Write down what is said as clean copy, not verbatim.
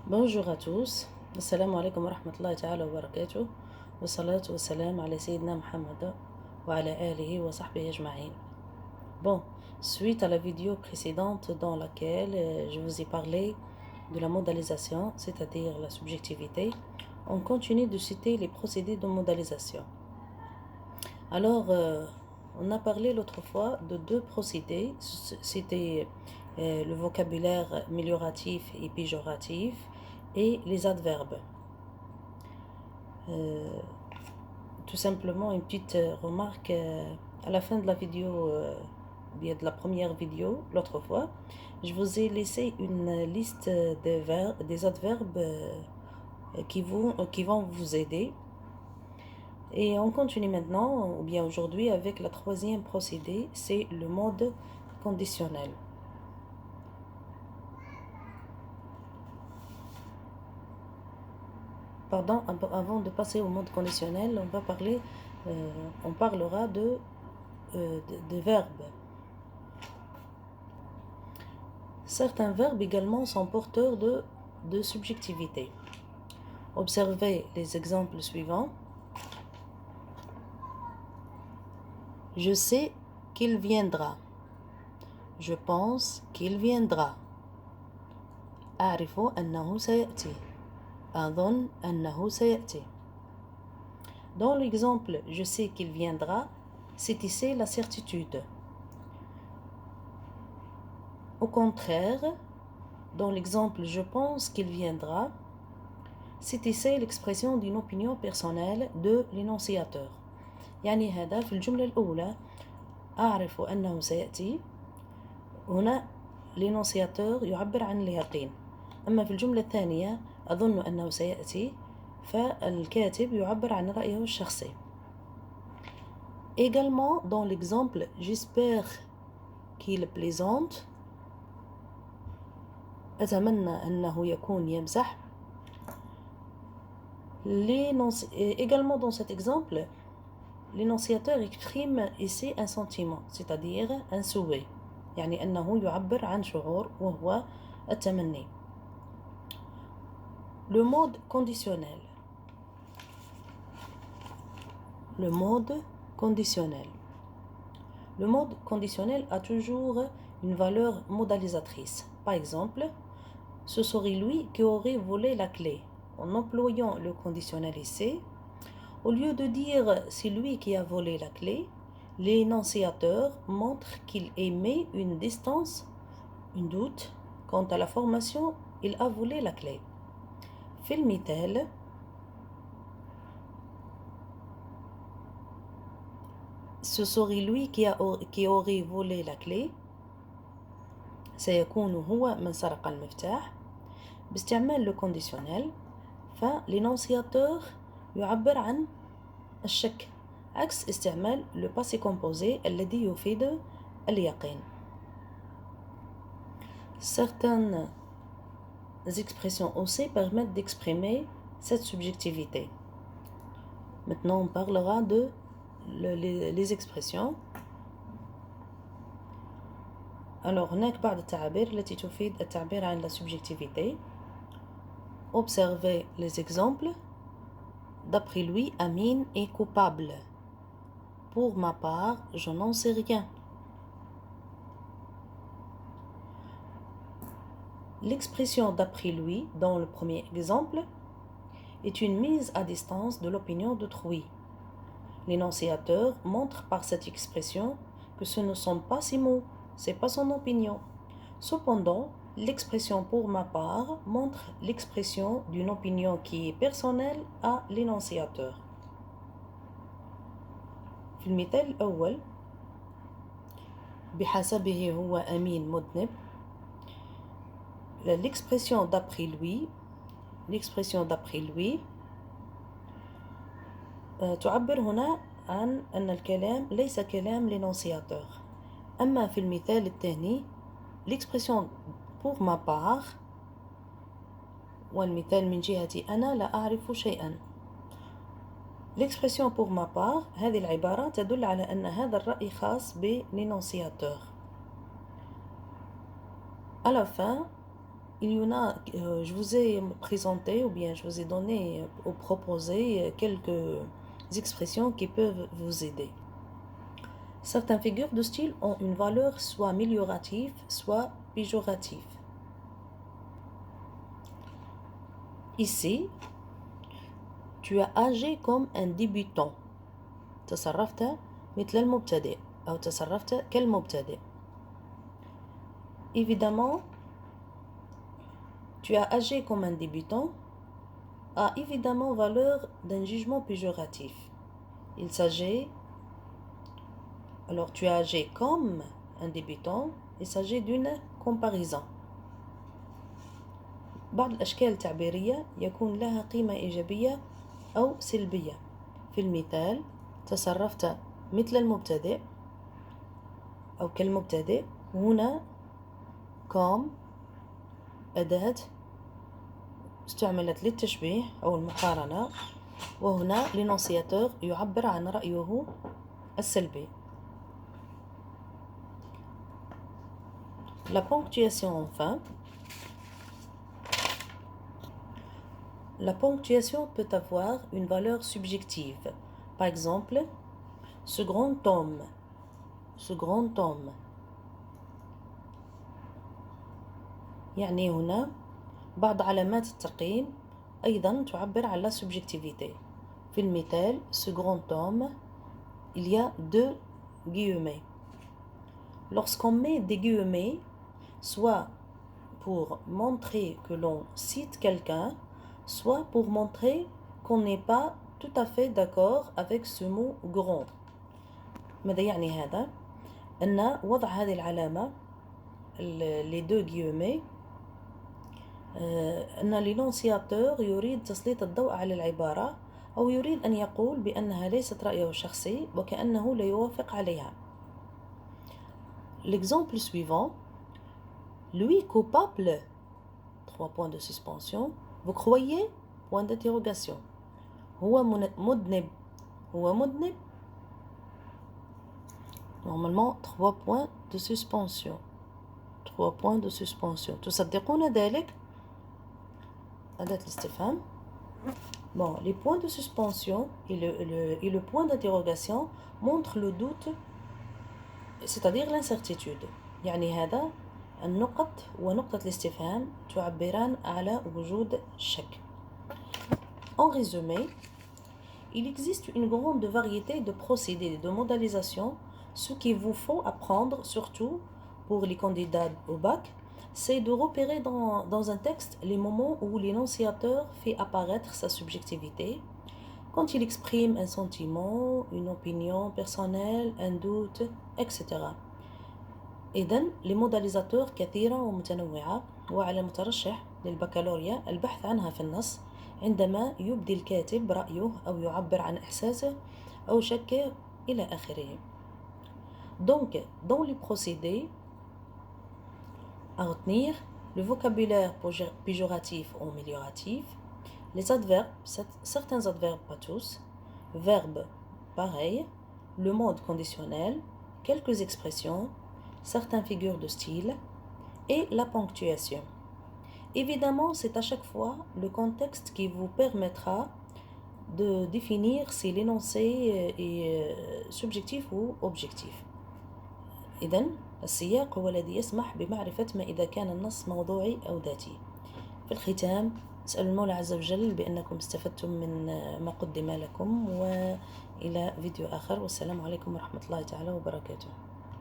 Bonjour à tous, assalamu alaikum wa rahmatullahi ta'ala wa barakatuh, wa salatu wa salam ala Sayyidina Muhammad wa ala alihi wa sahbihi ajma'in. Bon, suite à la vidéo précédente dans laquelle je vous ai parlé de la modalisation, c'est-à-dire la subjectivité, on continue de citer les procédés de modalisation. Alors, on a parlé l'autre fois de deux procédés, c'était le vocabulaire amélioratif et péjoratif et les adverbes. Tout simplement une petite remarque à la fin de la vidéo, bien de la première vidéo, l'autre fois, je vous ai laissé une liste des adverbes qui vont vous aider. Et on continue maintenant, ou bien aujourd'hui, avec la troisième procédé, c'est le mode conditionnel. Pardon, avant de passer au mode conditionnel, on parlera de verbes. Certains verbes également sont porteurs de subjectivité. Observez les exemples suivants. Je sais qu'il viendra. Je pense qu'il viendra. أعرف أنه سيأتي. أظن أنه سيأتي. Dans l'exemple je sais qu'il viendra, c'est ici la certitude. Au contraire, dans l'exemple je pense qu'il viendra, c'est ici l'expression d'une opinion personnelle de l'énonciateur. يعني هذا في الجملة الأولى أعرف أنه سيأتي، هنا l'énonciateur يعبر عن اليقين. أما في الجملة الثانية أظن أنه سيأتي، فالكاتب يعبر عن رأيه الشخصي. Également dans l'exemple j'espère qu'il plaisante، أتمنى أنه يكون يمزح. Également dans cet exemple, l'énonciateur exprime ici un sentiment, c'est-à-dire un souhait، يعني أنه يعبر عن شعور وهو التمني. Le mode conditionnel. Le mode conditionnel. Le mode conditionnel a toujours une valeur modalisatrice. Par exemple, ce serait lui qui aurait volé la clé. En employant le conditionnel ici, au lieu de dire c'est lui qui a volé la clé, l'énonciateur montre qu'il émet une distance, un doute quant à la formation il a volé la clé. في المثال ce serait lui qui aurait volé la clé، سيكون هو من سرق المفتاح. باستعمال le conditionnel فالénonciateur يعبر عن الشك، عكس استعمال le passé composé الذي يفيد اليقين. Certaines expressions aussi permettent d'exprimer cette subjectivité. Maintenant, on parlera de les expressions. Alors, هناك بعض التعابير التي تفيد التعبير عن la subjectivité. Observez les exemples. D'après lui, Amine est coupable. Pour ma part, je n'en sais rien. L'expression d'après lui, dans le premier exemple, est une mise à distance de l'opinion d'autrui. L'énonciateur montre par cette expression que ce ne sont pas ses mots, c'est pas son opinion. Cependant, l'expression pour ma part montre l'expression d'une opinion qui est personnelle à l'énonciateur. في المثال الأول بحسبه هو أمين مذنب، l'expression d'après lui تعبر هنا عن أن الكلام ليس كلام l'énonciateur. أما في المثال الثاني l'expression pour ma part والمثال من جهتي أنا لا أعرف شيئا. l'expression pour ma part هذه العبارة تدل على أن هذا الرأي خاص بالénonciateur. À la fin il y en a, je vous ai présenté ou bien je vous ai donné ou proposé quelques expressions qui peuvent vous aider. Certaines figures de style ont une valeur soit améliorative, soit péjorative. Ici, tu as agi comme un débutant. تصرفت مثل المبتدئ أو تصرفت كالمبتدئ. Évidemment, tu as agi comme un débutant a évidemment valeur d'un jugement péjoratif. Il s'agit, alors tu as agi comme un débutant, il s'agit d'une comparaison. بعض الأشكال التعبيرية يكون لها قيمة إيجابية أو سلبية. في المثال تصرفت مثل المبتدئ أو كالمبتدئ. هنا كوم أداة استعملت للتشبيه أو المقارنة، وهنا لينونسياتور يعبر عن رأيه السلبي. La ponctuation enfin. La ponctuation peut avoir une valeur subjective. Par exemple, ce grand homme. Ce grand homme. يعني هنا بعض علامات الترقيم أيضا تعبر عن la subjectivité. في المثال ce grand homme, il y a deux guillemets. Lorsqu'on met des guillemets, soit pour montrer que l'on cite quelqu'un, soit pour montrer qu'on n'est pas tout à fait d'accord avec ce mot grand. ماذا يعني هذا؟ أن وضع هذه العلامة les deux guillemets أن لينونسياتور يريد تسليط الضوء على العبارة أو يريد أن يقول بأنها ليست رأيه الشخصي وكأنه لا يوافق عليها. L'exemple suivant, lui coupable, 3 points de suspension. Vous croyez? Point d'interrogation. هو مذنب. هو مذنب. Normalement 3 points de suspension. 3 points de suspension. تصدقون ذلك؟ أداة الاستفهام. Bon, les points de suspension et le point d'interrogation montrent le doute, c'est-à-dire l'incertitude. يعني هذا النقط ونقطة الاستفهام تعبران على وجود الشك. En résumé, il existe une grande variété de procédés de modélisation. Ce qu'il vous faut apprendre, surtout pour les candidats au bac, c'est de repérer dans un texte les moments où l'énonciateur fait apparaître sa subjectivité, quand il exprime un sentiment, une opinion personnelle, un doute, etc. إذن لموديليزاتور كثيرة ومتنوعة، وعلى المترشح للبكالوريا البحث عنها في النص عندما يبدي الكاتب رأيه أو يعبر عن إحساسه أو شكه إلى آخره. Donc, dans les procédés à retenir, le vocabulaire péjoratif ou amélioratif, les adverbes, certains adverbes, pas tous, verbes, pareil, le mode conditionnel, quelques expressions, certaines figures de style et la ponctuation. Évidemment, c'est à chaque fois le contexte qui vous permettra de définir si l'énoncé est subjectif ou objectif. إذن السياق هو الذي يسمح بمعرفة ما إذا كان النص موضوعي أو ذاتي. في الختام أسأل المولى عز وجل بأنكم استفدتم من ما قدم لكم، وإلى فيديو آخر، والسلام عليكم ورحمة الله تعالى وبركاته.